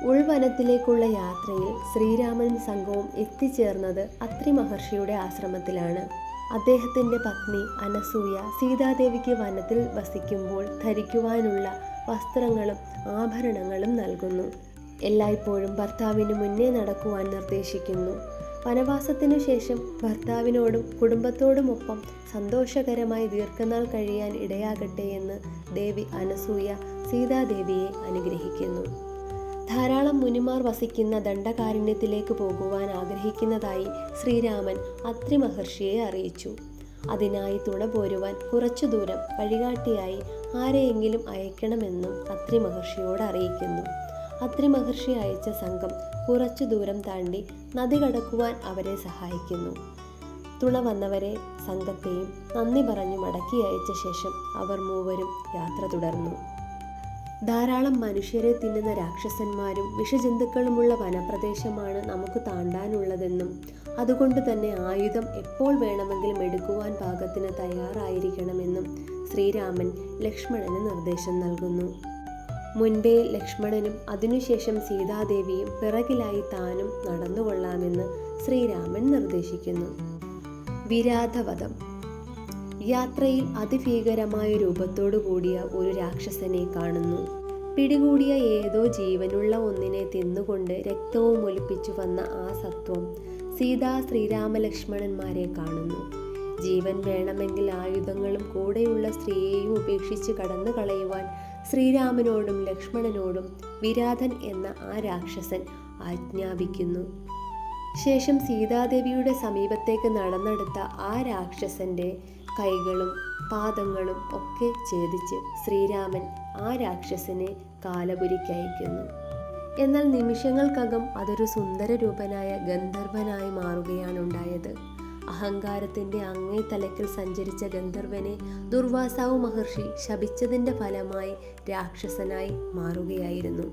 ഉൾവനത്തിലേക്കുള്ള യാത്രയിൽ ശ്രീരാമനും സംഘവും എത്തിച്ചേർന്നത് അത്രി മഹർഷിയുടെ ആശ്രമത്തിലാണ്. അദ്ദേഹത്തിൻ്റെ പത്നി അനസൂയ സീതാദേവിക്ക് വനത്തിൽ വസിക്കുമ്പോൾ ധരിക്കുവാനുള്ള വസ്ത്രങ്ങളും ആഭരണങ്ങളും നൽകുന്നു. എല്ലായ്പ്പോഴും ഭർത്താവിന് മുന്നേ നടക്കുവാൻ നിർദ്ദേശിക്കുന്നു. വനവാസത്തിനു ശേഷം ഭർത്താവിനോടും കുടുംബത്തോടുമൊപ്പം സന്തോഷകരമായി ദീർഘനാൾ കഴിയാൻ ഇടയാകട്ടെ എന്ന് ദേവി അനസൂയ സീതാദേവിയെ അനുഗ്രഹിക്കുന്നു. ധാരാളം മുനിമാർ വസിക്കുന്ന ദണ്ഡകാരണ്യത്തിലേക്ക് പോകുവാൻ ആഗ്രഹിക്കുന്നതായി ശ്രീരാമൻ അത്രി മഹർഷിയെ അറിയിച്ചു. അതിനായി തുണ പോരുവാൻ കുറച്ചു ദൂരം വഴികാട്ടിയായി ആരെയെങ്കിലും അയക്കണമെന്നും അത്രി മഹർഷിയോട് അറിയിക്കുന്നു. അത്രി മഹർഷി അയച്ച സംഘം കുറച്ചു ദൂരം താണ്ടി നദി കടക്കുവാൻ അവരെ സഹായിക്കുന്നു. തുണ വന്നവരെ സംഘത്തെയും നന്ദി പറഞ്ഞു മടക്കി അയച്ച ശേഷം അവർ മൂവരും യാത്ര തുടർന്നു. ധാരാളം മനുഷ്യരെ തിന്നുന്ന രാക്ഷസന്മാരും വിഷജന്തുക്കളുമുള്ള വനപ്രദേശമാണ് നമുക്ക് താണ്ടാനുള്ളതെന്നും അതുകൊണ്ട് തന്നെ ആയുധം എപ്പോൾ വേണമെങ്കിലും എടുക്കുവാൻ പാകത്തിന് തയ്യാറായിരിക്കണമെന്നും ശ്രീരാമൻ ലക്ഷ്മണന് നിർദ്ദേശം നൽകുന്നു. മുൻപേ ലക്ഷ്മണനും അതിനുശേഷം സീതാദേവിയും പിറകിലായി താനും നടന്നുകൊള്ളാമെന്ന് ശ്രീരാമൻ നിർദ്ദേശിക്കുന്നു. വിരാധവധം. യാത്രയിൽ അതിഭീകരമായ രൂപത്തോടു കൂടിയ ഒരു രാക്ഷസനെ കാണുന്നു. പിടികൂടിയ ഏതോ ജീവനുള്ള ഒന്നിനെ തിന്നുകൊണ്ട് രക്തവും ഒലിപ്പിച്ചു വന്ന ആ സത്വം സീതാ ശ്രീരാമലക്ഷ്മണന്മാരെ കാണുന്നു. ജീവൻ വേണമെങ്കിൽ ആയുധങ്ങളും കൂടെയുള്ള സ്ത്രീയെയും ഉപേക്ഷിച്ച് കടന്നു കളയുവാൻ ശ്രീരാമനോടും ലക്ഷ്മണനോടും വിരാധൻ എന്ന ആ രാക്ഷസൻ ആജ്ഞാപിക്കുന്നു. ശേഷം സീതാദേവിയുടെ സമീപത്തേക്ക് നടന്നെടുത്ത ആ രാക്ഷസന്റെ കൈകളും പാദങ്ങളും ഒക്കെ ഛേദിച്ച് ശ്രീരാമൻ ആ രാക്ഷസനെ കാലപുരിക്കയക്കുന്നു. എന്നാൽ നിമിഷങ്ങൾക്കകം അതൊരു സുന്ദരരൂപനായ ഗന്ധർവനായി മാറുകയാണുണ്ടായത്. അഹങ്കാരത്തിൻ്റെ അങ്ങേ തലക്കിൽ സഞ്ചരിച്ച ഗന്ധർവനെ ദുർവാസാവ് മഹർഷി ശപിച്ചതിൻ്റെ ഫലമായി രാക്ഷസനായി മാറുകയായിരുന്നു.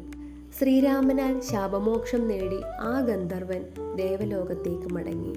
ശ്രീരാമനാൽ ശാപമോക്ഷം നേടി ആ ഗന്ധർവൻ ദേവലോകത്തേക്ക് മടങ്ങി.